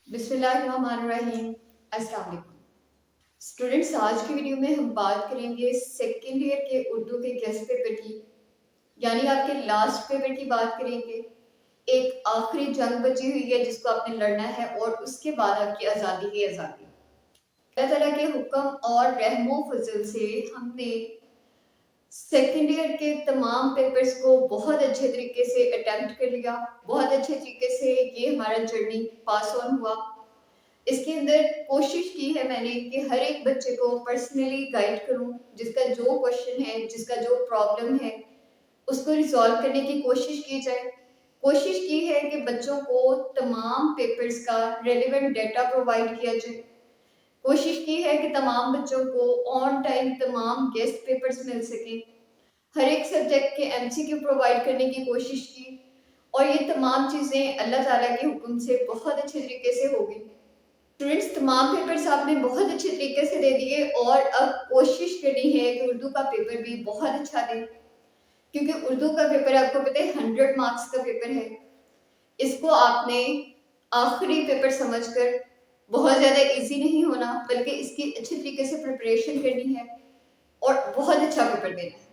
बिस्मिल्लाहिर्रहमानिर्रहीम। अस्सलाम वालेकुम स्टूडेंट्स, आज की वीडियो में हम बात करेंगे सेकेंड ईयर के उर्दू के गेस्ट पेपर की, यानी आपके लास्ट पेपर की बात करेंगे। एक आखिरी जंग बची हुई है जिसको आपने लड़ना है और उसके बाद आपकी आज़ादी की आज़ादी। अल्लाह ताला के हुक्म और रहमो फजल से हमने सेकेंड ईयर के तमाम पेपर्स को बहुत अच्छे तरीके से अटेम्प्ट कर लिया, बहुत अच्छे तरीके से ये हमारा जर्नी पास ऑन हुआ। इसके अंदर कोशिश की है मैंने कि हर एक बच्चे को पर्सनली गाइड करूं, जिसका जो क्वेश्चन है, जिसका जो प्रॉब्लम है, उसको रिजॉल्व करने की कोशिश की जाए। कोशिश की है कि बच्चों को तमाम पेपर्स का रेलेवेंट डेटा प्रोवाइड किया जाए। कोशिश की है कि तमाम बच्चों को ऑन टाइम तमाम गेस्ट पेपर्स मिल सके। हर एक सब्जेक्ट के एमसीक्यू प्रोवाइड करने की कोशिश की और ये तमाम चीज़ें अल्लाह ताला के हुक्म से बहुत अच्छे तरीके से हो गई। स्टूडेंट्स, तमाम पेपर्स आपने बहुत अच्छे तरीके से दे दिए और अब कोशिश करनी है कि उर्दू का पेपर भी बहुत अच्छा दें, क्योंकि उर्दू का पेपर आपको पता है 100 मार्क्स का पेपर है। इसको आपने आखिरी पेपर समझकर बहुत ज़्यादा इजी नहीं होना, बल्कि इसकी अच्छे तरीके से प्रिपरेशन करनी है और बहुत अच्छा पेपर देना है।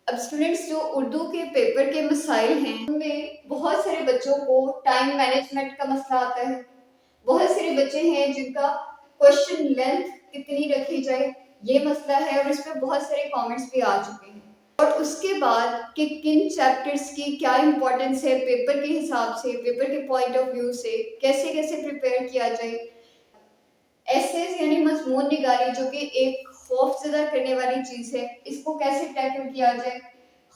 अब स्टूडेंट्स, जो उर्दू के पेपर के मसाइल हैं उनमें बहुत सारे बच्चों को टाइम मैनेजमेंट का मसला आता है। बहुत सारे बच्चे हैं जिनका क्वेश्चन लेंथ कितनी रखी जाए ये मसला है और इस पर बहुत सारे कमेंट्स भी आ चुके हैं। और उसके बाद कि किन चैप्टर्स की क्या इंपॉर्टेंस है पेपर के हिसाब से, पेपर के पॉइंट ऑफ व्यू से कैसे कैसे प्रिपेयर किया जाए। एसेस यानी मजमून निगारी, जो कि एक खौफजदा करने वाली चीज़ है, इसको कैसे टैकल किया जाए।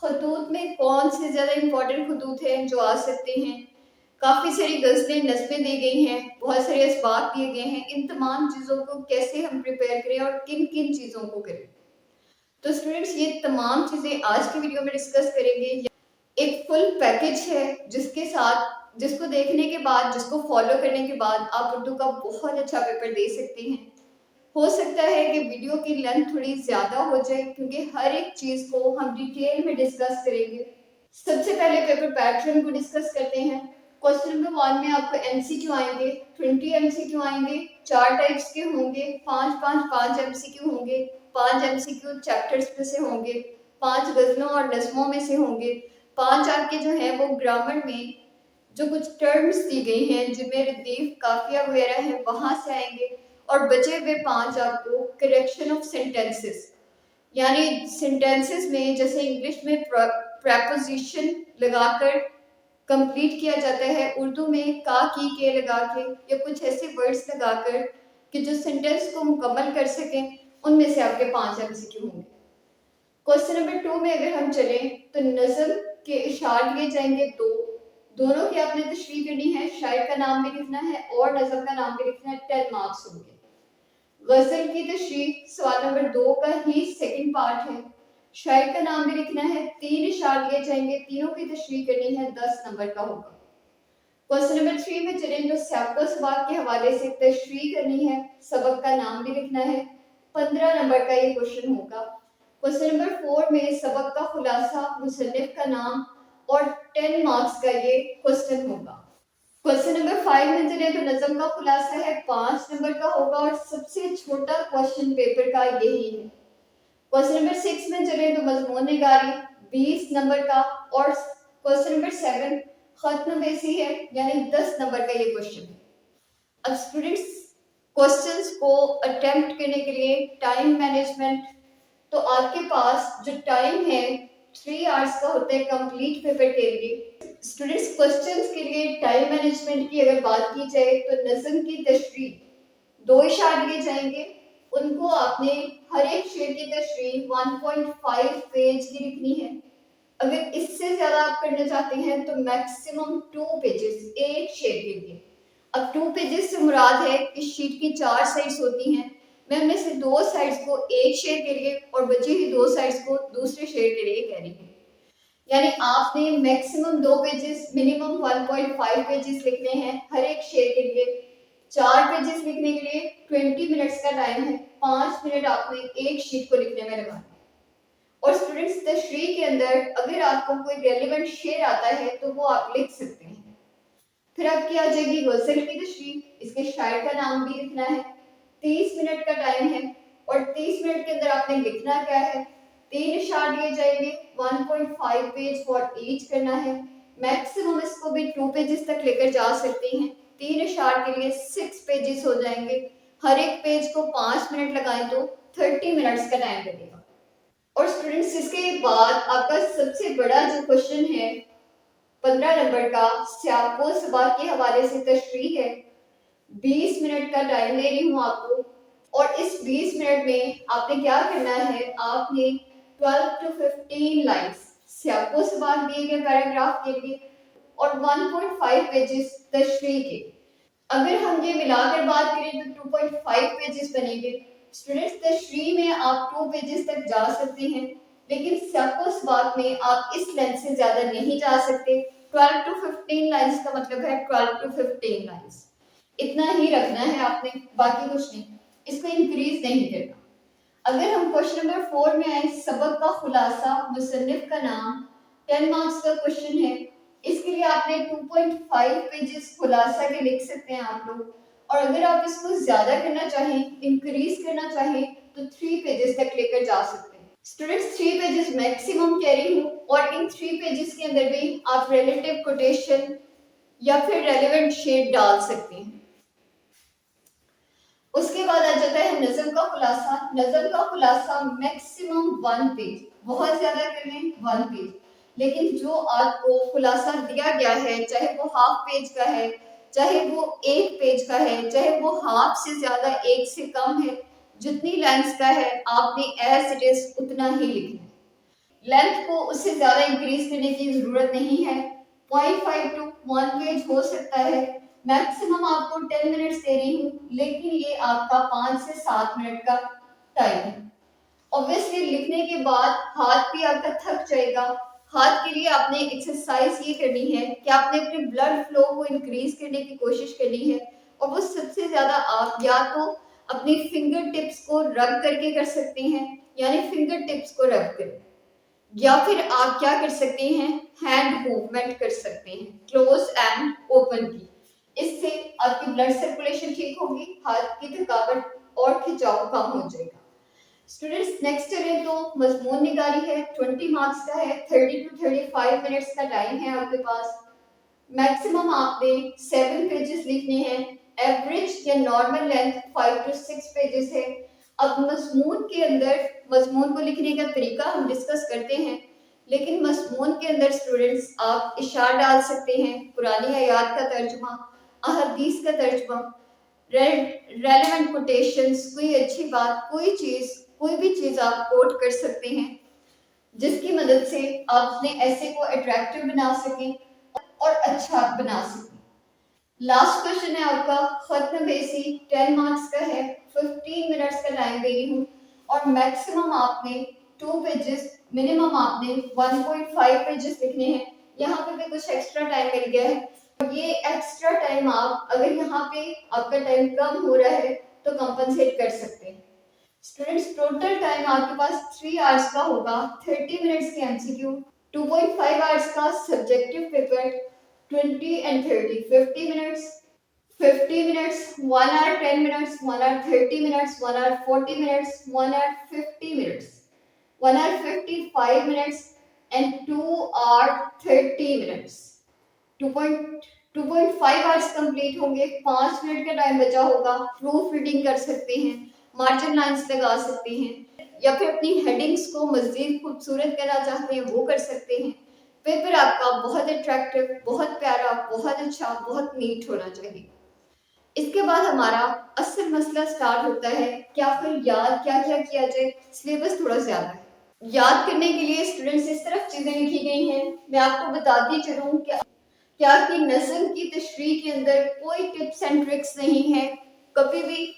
खतूत में कौन से ज़्यादा इंपॉर्टेंट खतूत हैं जो आ सकते हैं। काफ़ी सारी गज़लें नज़में दी गई हैं, बहुत सारे असबाब दिए गए हैं। इन तमाम चीज़ों को कैसे हम प्रिपेयर करें और किन किन चीज़ों को करें। तो स्टूडेंट्स, ये तमाम चीज़ें आज की वीडियो में डिस्कस करेंगे। एक फुल पैकेज है जिसके साथ, जिसको देखने के बाद, जिसको फॉलो करने के बाद आप उर्दू का बहुत अच्छा पेपर दे सकते हैं। हो सकता है कि वीडियो की लेंथ थोड़ी ज़्यादा हो जाए, क्योंकि हर एक चीज़ को हम डिटेल में डिस्कस करेंगे। सबसे पहले पेपर पैटर्न को डिस्कस करते हैं। क्वेश्चन नंबर 1 में आपको एमसीक्यू आएंगे, 20 एमसीक्यू आएंगे, 4 टाइप्स के होंगे, 5 एमसीक्यू होंगे। 5 एमसीक्यू चैप्टर्स में से होंगे, 5 गजलों और नज़मों में से होंगे, 5 आपके जो हैं वो ग्रामर में जो कुछ टर्म्स दी गई हैं जिनमें रदीफ काफिया वगैरह है वहां से आएंगे। और बचे हुए 5 आपको करेक्शन ऑफ सेंटेंसेस, यानी सेंटेंसेस में जैसे इंग्लिश में प्रेपोजिशन लगाकर कंप्लीट किया जाता है, उर्दू में का की के लगा के या कुछ ऐसे वर्ड्स लगाकर कि जो सेंटेंस को मुकम्मल कर सकें, उनमें से आपके 5 एमसीक्यू होंगे। क्वेश्चन नंबर 2 में अगर हम चलें तो नज़म के इशार लिए जाएंगे दोनों की आपने तशरीह करनी है, शायर का नाम भी लिखना है और नज़म का नाम भी लिखना है। 10 मार्क्स होंगे। गजल की तशरीह सवाल नंबर 2 का ही सेकंड पार्ट है। शायर का नाम भी लिखना है, 3 इशार लिए जाएंगे, तीनों की तशरीह करनी है, 10 नंबर का होगा। क्वेश्चन नंबर 3 में चलें तो सबक सवाल के हवाले से तशरीह करनी है, सबक का नाम भी लिखना है, 15 नंबर का ये क्वेश्चन होगा। क्वेश्चन नंबर 4 में सबक का खुलासा, मुसन्निफ का नाम और 10 मार्क्स का ये क्वेश्चन होगा। क्वेश्चन नंबर 5 में चले तो नज़म का खुलासा है, 5 नंबर का होगा और सबसे छोटा क्वेश्चन पेपर का यही है। क्वेश्चन नंबर 6 में चले तो मजमून निगारी 20 नंबर का और क्वेश्चन नंबर 7 खत नवीसी है, यानी 10 नंबर का ये क्वेश्चन है। अब स्टूडेंट्स, क्वेश्चंस को अटेम्प्ट करने के लिए टाइम मैनेजमेंट, तो आपके पास जो टाइम है 3 आवर्स का होता है कंप्लीट पेपर के लिए। स्टूडेंट्स, क्वेश्चंस के लिए टाइम मैनेजमेंट की अगर बात की जाए तो नज़म की तशरीह 2 इशार दिए जाएंगे, उनको आपने हर एक शेर की तशरीह 1.5 पेज की लिखनी है। अगर इससे ज्यादा आप करना चाहते हैं तो मैक्सिमम 2 पेजेस एक शेर के लिए। अब 2 पेजेस से मुराद है कि शीट की 4 साइड्स होती हैं, मैं उनमें से 2 साइड्स को एक शेर के लिए और बची हुई 2 साइड्स को दूसरे शेर के लिए कह रही हूँ। यानी आपने मैक्सिमम 2 पेजेस, मिनिमम 1.5 पेजेस लिखने हैं हर एक शेर के लिए। 4 पेजेस लिखने के लिए 20 मिनट्स का टाइम है, 5 मिनट आपने एक शीट को लिखने में लगाना। और स्टूडेंट्स, तशरीह के अंदर अगर आपको कोई रेलेवेंट शेर आता है तो वो आप लिख सकते हैं। फिर आपकी आ जाएगी गजल की तशरीह, اس کے شاعر کا نام بھی لکھنا ہے. 30 منٹ کا ٹائم ہے اور 30 منٹ کے اندر آپ نے لکھنا کیا ہے, 3 اشعار دیے جائیں گے, 1.5 پیج فار ایچ کرنا ہے. میکسیمم اس کو بھی 2 پیجز تک لے کر جا سکتے ہیں. 3 اشعار کے لیے 6 پیجز ہو جائیں گے. ہر ایک پیج کو 5 منٹ لگائیں تو 30 منٹس کا ٹائم لگے گا. اور اسٹوڈنٹس اس کے بعد آپ کا سب سے بڑا جو کوشچن ہے 15 نمبر کا سیاق و سباق کے حوالے سے تشریح ہے. 20 منٹ کا ٹائم دے رہی ہوں آپ کو اور اس 20 منٹ میں آپ نے کیا کرنا ہے, آپ نے 12 to 15 لائنز سیاق و سباق دیے گئے پیراگراف کے لیے اور 1.5 پیجز تشریح کے. اگر ہم یہ ملا کر بات کریں تو 2.5 پیجز بنے گے. اسٹوڈنٹس تشریح میں آپ 2 پیجز تک جا سکتے ہیں لیکن سیاق و سباق میں آپ اس لینتھ سے زیادہ نہیں جا سکتے. 12 to 15 لائنز کا مطلب ہے 12 to 15 لائنز. اتنا ہی رکھنا ہے آپ نے, باقی کچھ نہیں, اس کو انکریز نہیں کرنا. اگر ہم کوشچن نمبر 4 میں آئیں, سبق کا خلاصہ, مصنف کا نام, 10 مارکس کا کوشچن ہے. اس کے لیے آپ نے 2.5 پیجز خلاصہ کے لکھ سکتے ہیں آپ لوگ, اور اگر آپ اس کو زیادہ کرنا چاہیں, انکریز کرنا چاہیں تو 3 پیجز تک لے کر جا سکتے ہیں. اسٹوڈنٹس 3 پیجز میکسیمم کہہ رہی ہوں, اور ان 3 پیجز کے اندر بھی آپ ریلیٹو کوٹیشن یا پھر ریلیونٹ شیڈ ڈال سکتے ہیں. اس کے بعد آ جاتا ہے نظم کا خلاصہ. نظم کا خلاصہ میکسیمم 1 پیج, بہت زیادہ کر لیں 1 پیج, لیکن جو آپ کو خلاصہ دیا گیا ہے چاہے وہ ہاف پیج کا ہے, چاہے وہ 1 پیج کا ہے, چاہے وہ ہاف سے زیادہ 1 سے کم ہے, جتنی لینتھ کا ہے آپ نے ایز اٹ از اتنا ہی لکھنا ہے. لینتھ کو اس سے زیادہ انکریز کرنے کی ضرورت نہیں ہے. 0.5 to 1 پیج ہو سکتا ہے. میکسیمم آپ کو 10 منٹس دے رہی ہوں, لیکن یہ آپ کا 5 سے 7 منٹ کا ٹائم ہے. اوبویسلی لکھنے کے بعد ہاتھ بھی آپ کا تھک جائے گا. ہاتھ کے لیے آپ نے ایکسرسائز یہ کرنی ہے کہ آپ نے اپنے بلڈ فلو کو انکریز کرنے کی کوشش کرنی ہے, اور وہ سب سے زیادہ آپ یا تو اپنی فنگر ٹپس کو رب کر کے کر سکتے ہیں, یعنی فنگر ٹپس کو رب کر, یا پھر آپ کیا کر سکتے ہیں, ہینڈ موومنٹ کر سکتے ہیں, کلوز اینڈ اوپن کی. اس سے آپ کی بلڈ سرکولیشن ٹھیک ہوگی, ہاتھ کی تھکاوٹ اور کھچاؤ کم ہو جائے گا. اسٹوڈنٹس نیکسٹ چلیں تو مضمون نگاری ہے, 20 مارکس کا ہے, 30 to 35 منٹس کا ٹائم ہے آپ کے پاس. میکسیمم آپ نے 7 پیجز لکھنے ہیں. ایوریج یا نارمل لینتھ 5 to 6 پیجز ہے. اب مضمون کے اندر مضمون کو لکھنے کا طریقہ ہم ڈسکس کرتے ہیں, لیکن مضمون کے اندر اسٹوڈنٹس آپ اشعار ڈال سکتے ہیں, پرانی آیات کا ترجمہ, احادیث کا ترجمہ, ریلیونٹ کوٹیشنز, کوئی اچھی بات, کوئی بھی چیز آپ کوٹ کر سکتے ہیں جس کی مدد سے آپ اپنے ایسے کو اٹریکٹیو بنا سکیں اور اچھا بنا سکیں. لاسٹ کوشچن ہے آپ کا خط نویسی, 10 مارکس کا ہے, 15 منٹس کا ٹائم دے رہی ہوں, اور میکسیمم آپ نے 2 پیجز, منیمم آپ نے 1.5 پیجز لکھنے ہیں. یہاں پہ بھی کچھ ایکسٹرا ٹائم مل گیا ہے, اور یہ ایکسٹرا ٹائم آپ اگر یہاں پہ آپ کا ٹائم کم ہو رہا ہے تو کمپنسیٹ کر سکتے ہیں. اسٹوڈنٹس ٹوٹل ٹائم آپ کے پاس 3 آورس کا ہوگا. 30 منٹس کے MCQ, 2.5 آورس کا subjective paper, 20 and 30, 50 minutes, 50 minutes, 1 hour 10 minutes, 1 hour 30 minutes, 1 hour 40 minutes, 1 hour 50 minutes, 1 hour 55 minutes, and 2 hour 30 minutes. 2.5 hours complete ہوں گے. 5 منٹ کا ٹائم بچا ہوگا. پروف ریڈنگ کر سکتے ہیں, مارجن لائنز لگا سکتے ہیں, یا پھر اپنی ہیڈنگز کو مزید خوبصورت کرنا چاہتے ہیں وہ کر سکتے ہیں. پیپر آپ کا بہت اٹریکٹیو, بہت پیارا, بہت اچھا, بہت نیٹ ہونا چاہیے. اس کے بعد ہمارا اصل مسئلہ سٹارٹ ہوتا ہے کہ آخر یاد کیا کیا جائے. سلیبس تھوڑا زیادہ ہے. یاد کرنے کے لیے اسٹوڈنٹس اس طرف چیزیں لکھی گئی ہیں. میں آپ کو بتاتی چلوں کہ کیا کی نظم کی تشریح کے اندر کوئی ٹپس اینڈ ٹرکس نہیں ہے. کبھی بھی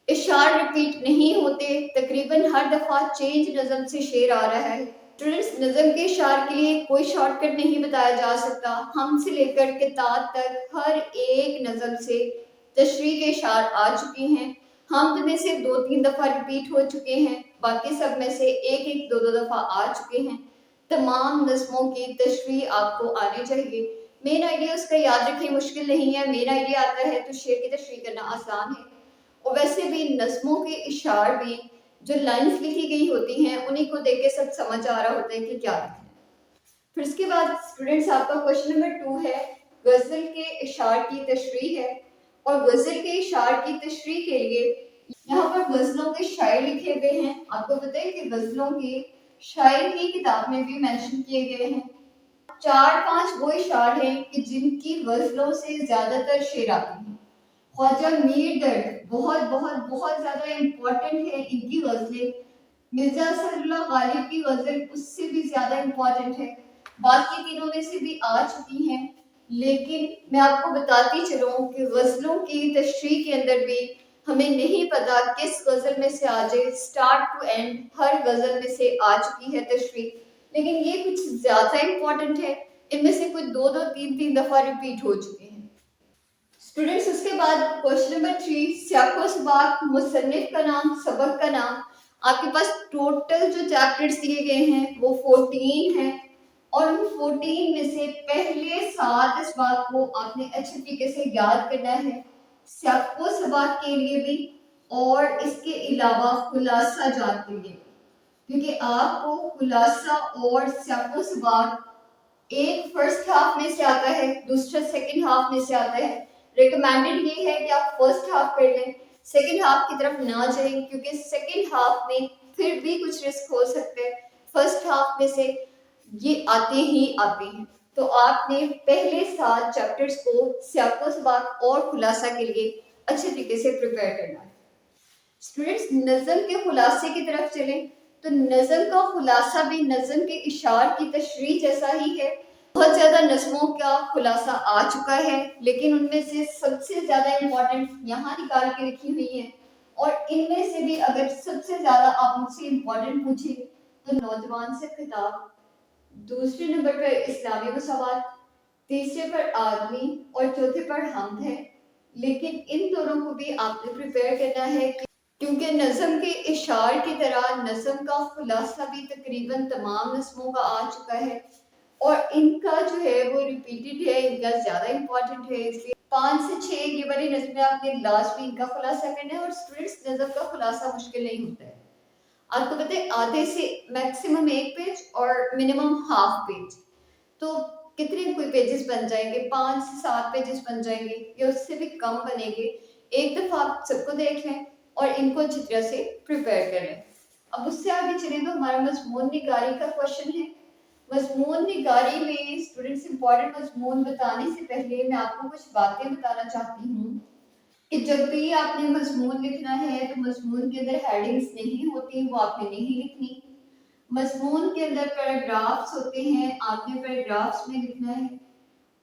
اشعار ریپیٹ نہیں ہوتے. تقریباً ہر دفعہ چینج نظم سے شعر آ رہا ہے. اسٹوڈنٹس نظم کے اشعار کے لیے کوئی شارٹ کٹ نہیں بتایا جا سکتا. ہم سے لے کر کتاب تک ہر ایک نظم سے تشریح کے اشعار آ چکے ہیں. ہم میں سے 2-3 دفعہ ریپیٹ ہو چکے ہیں, باقی سب میں سے 1-2 دفعہ آ چکے ہیں. تمام نظموں کی تشریح آپ کو آنی چاہیے. मेन आइडिया उसका याद रखें मुश्किल नहीं है, मेन आइडिया आता है तो शेर की तशरीह करना आसान है। और वैसे भी नज़्मों के इशार भी जो लाइन्स लिखी गई होती हैं उन्हीं को देख के सब समझ आ रहा होता है कि क्या लिखना है। फिर इसके बाद स्टूडेंट्स आपका क्वेश्चन नंबर 2 है, गज़ल के इशार की तशरीह है। और गज़ल के इशार की तशरीह के लिए यहाँ पर गज़लों के शायर लिखे हुए हैं। आपको पता है कि गज़लों के शायर ही किताब में भी मेंशन किए गए हैं। 4-5 वो इशार हैं कि जिनकी गज़लों से ज़्यादातर शेर आते हैं। ख्वाजा मीर दर्द बहुत बहुत बहुत ज़्यादा इम्पोर्टेंट है इनकी गज़लें। मिर्ज़ा असदुल्लाह गालिब की गज़ल उससे भी ज़्यादा इम्पोर्टेंट है। बाकी तीनों में से भी आ चुकी हैं, लेकिन मैं आपको बताती चलूँ कि गज़लों की तशरीह के अंदर भी हमें नहीं पता किस गज़ल में से आ जाए, स्टार्ट टू एंड हर गज़ल में से आ चुकी है तशरीह, लेकिन ये कुछ ज़्यादा इम्पोर्टेंट है। इनमें से कुछ 2-2 3-3 दफ़ा रिपीट हो चुके हैं। स्टूडेंट्स उसके बाद क्वेश्चन नंबर 3, सियाको सबाक, मुसन्निफ का नाम, सबक का नाम। आपके पास टोटल जो चैप्टर्स दिए गए हैं वो 14 हैं और उन 14 में से पहले 7 इसबाक को आपने अच्छे तरीके से याद करना है, सियाको सबाक के लिए भी और इसके अलावा खुलासा जात के लिए, क्योंकि आपको खुलासा और सियाको सबाक एक फर्स्ट हाफ में से आता है, दूसरा सेकंड हाफ में से आता है। रिकमेंडेड ये है कि आप फर्स्ट हाफ कर लें, सेकंड हाफ की तरफ ना जाएं, क्योंकि सेकंड हाफ में फिर भी कुछ रिस्क हो सकते हैं। फर्स्ट हाफ में से ये आते ही आते हैं। तो आपने पहले 7 चैप्टर्स को सियाको सबाक और खुलासा के लिए अच्छे तरीके से प्रिपेयर करना है। स्टूडेंट्स नज़म के खुलासे की तरफ चलें तो नज़म का खुलासा भी नज़म के इशार की तशरीह जैसा ही है। बहुत ज़्यादा नज़मों का खुलासा आ चुका है, लेकिन उनमें से सबसे ज़्यादा इम्पोर्टेंट यहाँ निकाल के लिखी हुई है। और इनमें से भी अगर सबसे ज़्यादा आप मुझसे इम्पोर्टेंट पूछे तो नौजवान से खिताब, दूसरे नंबर पर इस्लामी मसावात, तीसरे पर आदमी और चौथे पर हमद है। लेकिन इन दोनों को भी आपने प्रिपेयर करना है, क्योंकि नज़म के इशार की तरह नज़म का खुलासा भी तकरीबन तमाम नज़मों का आ चुका है और इनका जो है वो रिपीटेड है, इनका ज़्यादा इम्पोर्टेंट है। इसलिए 5 से 6 ये वाली नज़में आपने लास्ट में इनका खुलासा करना है। और स्टूडेंट्स नज़म का खुलासा मुश्किल नहीं होता है। आपको पता है आधे से मैक्सिमम 1 पेज और मिनिमम हाफ पेज, तो कितने कोई पेजेस बन जाएंगे, 5 से 7 पेजेस बन जाएंगे या उससे भी कम बनेंगे। एक दफ़ा आप सबको देख लें और इनको अच्छी तरह से प्रिपेयर कर लें। अब उससे आगे चले तो हमारा मजमून निगारी का क्वेश्चन है। मजमून निगारी में स्टूडेंट्स इंपॉर्टेंट मजमून बताने से पहले मैं आपको कुछ बातें बताना चाहती हूँ कि जब भी आपने मजमून लिखना है तो मजमून के अंदर हेडिंग्स नहीं होती, वो आपने नहीं लिखनी। मजमून के अंदर पैराग्राफ्स होते हैं, आपने पैराग्राफ्स में लिखना है।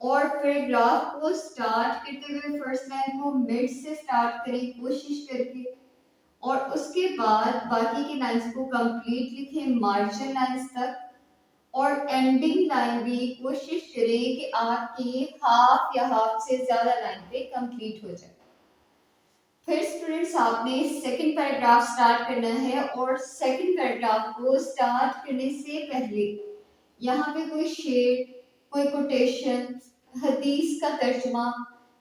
और पैराग्राफ को स्टार्ट करते हुए फर्स्ट लाइन को मिड से स्टार्ट करें कोशिश करके, और उसके बाद बाकी की लाइंस को कंप्लीट लिखें मार्जिन लाइंस तक। और एंडिंग लाइन भी कोशिश करें कि आपकी हाफ या हाफ से ज्यादा लाइन पे कंप्लीट हो जाए। फिर स्टूडेंट्स आपने सेकंड पैराग्राफ स्टार्ट करना है और सेकंड पैराग्राफ को स्टार्ट करने से पहले यहाँ पे कोई शेर, कोई कोटेशन, हदीस का तर्जुमा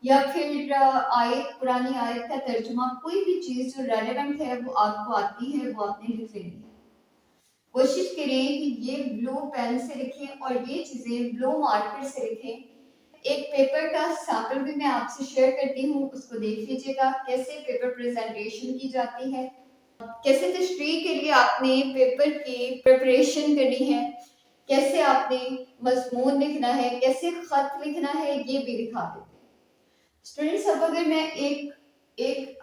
या फिर आयत, पुरानी आयत का तर्जुमा, कोई भी चीज जो रेलेवेंट है वो आपको आती है वो आपने लिख लेनी है। कोशिश करें कि ये ब्लू पेन से लिखें और ये चीजें ब्लू मार्कर से लिखें। एक पेपर का सैंपल भी मैं आपसे शेयर करती हूँ, उसको देख लीजिएगा कैसे पेपर प्रेजेंटेशन की जाती है, कैसे तशरीह के लिए आपने पेपर की प्रिपरेशन करनी है, कैसे आपने मजमून लिखना है, कैसे खत लिखना है, ये भी दिखा देते हैं। स्टूडेंट्स अब अगर मैं एक एक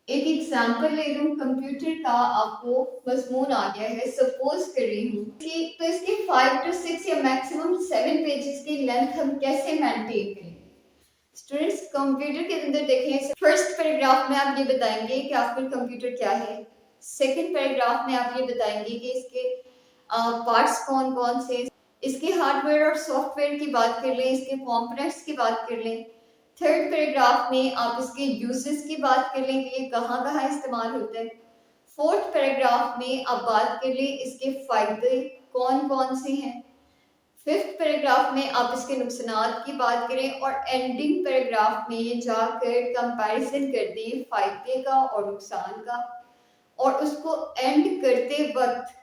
एक एग्जाम्पल ले लूँ कंप्यूटर का, आपको मजमून आ गया है, सपोज कर रही हूँ कि तो इसके 5 to 6 या मैक्सिमम 7 पेजेस की लेंथ हम कैसे मेंटेन करें। स्टूडेंट्स कंप्यूटर के अंदर देखें, फर्स्ट पैराग्राफ में आप ये बताएंगे कि आपका कंप्यूटर क्या है। सेकंड पैराग्राफ में आप ये बताएंगे कि इसके पार्ट्स कौन कौन से, इसके हार्डवेयर और सॉफ्टवेयर की बात कर लें, इसके कंपोनेंट्स की बात कर लें। थर्ड पैराग्राफ में आप इसके यूजेस की बात कर लें कि ये कहाँ कहाँ इस्तेमाल होता है। फोर्थ पैराग्राफ में आप बात कर लें इसके फायदे कौन कौन से हैं। 5th پیراگراف میں آپ اس کے نقصانات کی بات کریں اور اینڈنگ پیراگراف میں جا کر کمپیریزن کر دیں فائدے کا اور نقصان کا، اور اس کو اینڈ کرتے وقت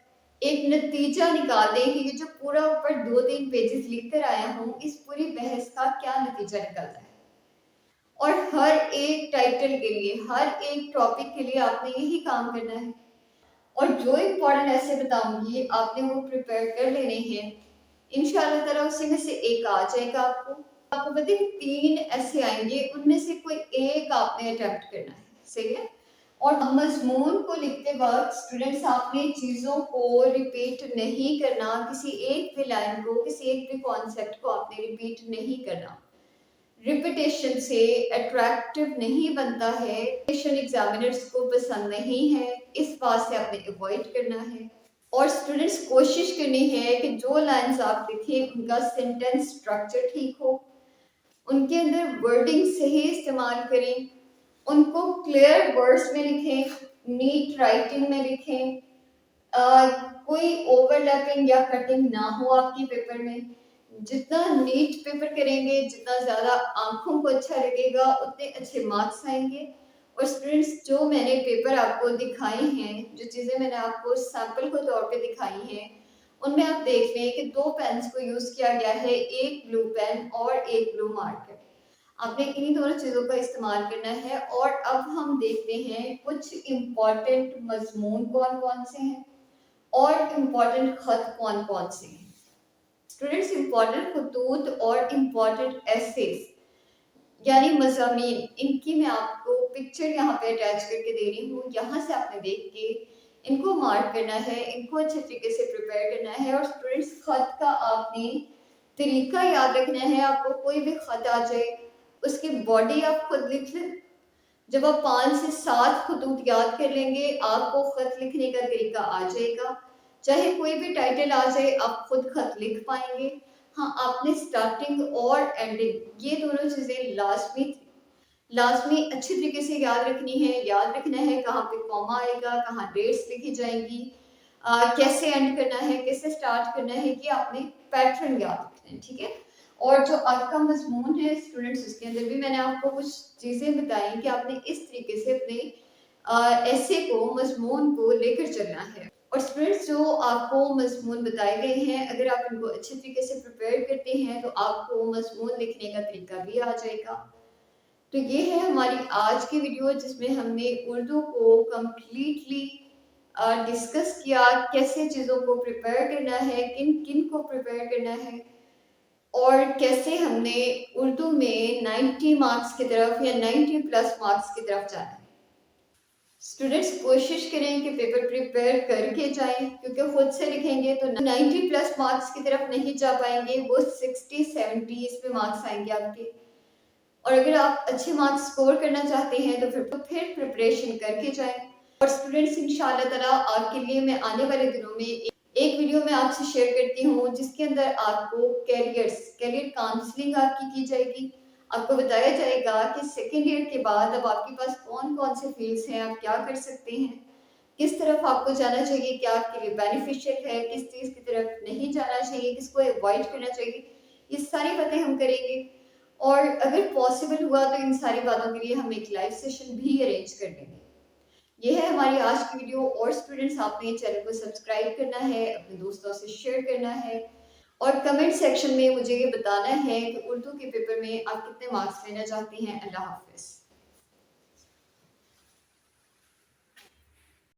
ایک نتیجہ نکال دیں کہ یہ جو پورا اوپر 2-3 پیجز لکھ کر آیا ہوں اس پوری بحث کا کیا نتیجہ نکلتا ہے۔ اور ہر ایک ٹائٹل کے لیے، ہر ایک ٹاپک کے لیے آپ نے یہی کام کرنا ہے، اور جو امپورٹنٹ ایسے بتاؤں گی آپ نے وہ پریپیئر کر لینے ہیں، انشاءاللہ تعالیٰ اسی میں سے ایک آ جائے گا آپ کو۔ آپ کو پتہ ہے 3 ایسے آئیں گے، ان میں سے کوئی ایک آپ نے اٹیمپٹ کرنا ہے، صحیح ہے؟ اور مضمون کو لکھتے وقت اسٹوڈنٹس آپ نے چیزوں کو ریپیٹ نہیں کرنا، کسی ایک بھی لائن کو، کسی ایک بھی کانسیپٹ کو آپ نے ریپیٹ نہیں کرنا۔ ریپیٹیشن سے اٹریکٹیو نہیں بنتا ہے، ریپیٹیشن ایگزامینرز کو پسند نہیں ہے، اس بات سے آپ نے اوائڈ کرنا ہے۔ اور اسٹوڈنٹس کوشش کرنی ہے کہ جو لائنز آپ لکھیں ان کا سینٹینس سٹرکچر ٹھیک ہو، ان کے اندر ورڈنگ صحیح استعمال کریں، ان کو کلیئر ورڈز میں لکھیں، نیٹ رائٹنگ میں لکھیں، کوئی اوور لیپنگ یا کٹنگ نہ ہو آپ کی پیپر میں۔ جتنا نیٹ پیپر کریں گے، جتنا زیادہ آنکھوں کو اچھا لگے گا، اتنے اچھے مارکس آئیں گے۔ اور اسٹوڈنٹس جو میں نے پیپر آپ کو دکھائی ہیں، جو چیزیں میں نے آپ کو سیمپل کے طور پہ دکھائی ہیں، ان میں آپ دیکھ لیں کہ 2 پینس کو یوز کیا گیا ہے، ایک بلو پین اور ایک بلو مارکر۔ آپ نے انہی دونوں چیزوں کا استعمال کرنا ہے۔ اور اب ہم دیکھتے ہیں کچھ امپورٹنٹ مضمون کون کون سے ہیں اور امپورٹنٹ خط کون کون سے ہیں۔ اسٹوڈنٹس امپورٹنٹ خطوط اور امپورٹنٹ ایسیز یعنی مضامین، ان کی میں آپ کو پکچر یہاں پہ اٹیچ کر کے دے رہی ہوں، یہاں سے آپ نے دیکھ کے ان کو مارک کرنا ہے، ان کو اچھے طریقے سے پریپیئر کرنا ہے۔ اور اسٹوڈنٹس خط کا آپ نے طریقہ یاد رکھنا ہے، آپ کو کوئی بھی خط آ جائے اس کی باڈی آپ خود لکھ لیں۔ جب آپ 5 سے 7 خطوط یاد کر لیں گے آپ کو خط لکھنے کا طریقہ آ جائے گا، چاہے کوئی بھی ٹائٹل آ جائے آپ خود خط لکھ پائیں گے۔ ہاں، آپ نے سٹارٹنگ اور اینڈنگ یہ دونوں چیزیں لازمی اچھی طریقے سے یاد رکھنی ہے، یاد رکھنا ہے کہاں پہ کوما آئے گا، کہاں ڈیٹس لکھی جائیں گی، کیسے اینڈ کرنا ہے، کیسے سٹارٹ کرنا ہے، کہ آپ نے پیٹرن یاد رکھنا ہے، ٹھیک ہے؟ اور جو آپ کا مضمون ہے اسٹوڈنٹس، اس کے اندر بھی میں نے آپ کو کچھ چیزیں بتائیں کہ آپ نے اس طریقے سے اپنے ایسے کو، مضمون کو لے کر چلنا ہے۔ اور اسٹوڈنٹس جو آپ کو مضمون بتائے گئے ہیں، اگر آپ ان کو اچھے طریقے سے پریپیئر کرتے ہیں تو آپ کو مضمون لکھنے کا طریقہ بھی آ جائے گا۔ تو یہ ہے ہماری آج کی ویڈیو جس میں ہم نے اردو کو کمپلیٹلی ڈسکس کیا، کیسے چیزوں کو پریپیئر کرنا ہے، کن کن کو پریپیئر کرنا ہے، اور کیسے ہم نے اردو میں 90 مارکس کی طرف یا 90 پلس مارکس کی طرف جانا ہے۔ اسٹوڈنٹس کوشش کریں کہ پیپر پریپیئر کر کے جائیں، کیونکہ خود سے لکھیں گے تو 90 پلس مارکس کی طرف نہیں جا پائیں گے، وہ 60-70 میں مارکس آئیں گے آپ کے۔ اور اگر آپ اچھے مارکس سکور کرنا چاہتے ہیں تو پھر پریپریشن کر کے جائیں۔ اور اسٹوڈنٹس انشاءاللہ تعالیٰ آپ کے لیے میں آنے والے دنوں میں ایک ویڈیو میں آپ سے شیئر کرتی ہوں جس کے اندر آپ کو کیریئر کاؤنسلنگ آپ کی جائے گی۔ آپ کو بتایا جائے گا کہ سیکنڈ ایئر کے بعد اب آپ کے پاس کون کون سے فیلڈز ہیں، آپ کیا کر سکتے ہیں، کس طرف آپ کو جانا چاہیے، کیا آپ کے لیے بینیفیشل ہے، کس چیز کی طرف نہیں جانا چاہیے، کس کو اوائڈ کرنا چاہیے، یہ ساری باتیں ہم کریں گے۔ اور اگر پاسبل ہوا تو ان ساری باتوں کے لیے ہم ایک لائیو سیشن بھی ارینج کر دیں گے۔ یہ ہے ہماری آج کی ویڈیو، اور اسٹوڈنٹس آپ نے چینل کو سبسکرائب کرنا ہے، اپنے دوستوں سے شیئر کرنا ہے، اور کمنٹ سیکشن میں مجھے یہ بتانا ہے کہ اردو کے پیپر میں آپ کتنے مارکس لینا چاہتے ہیں۔ اللہ حافظ۔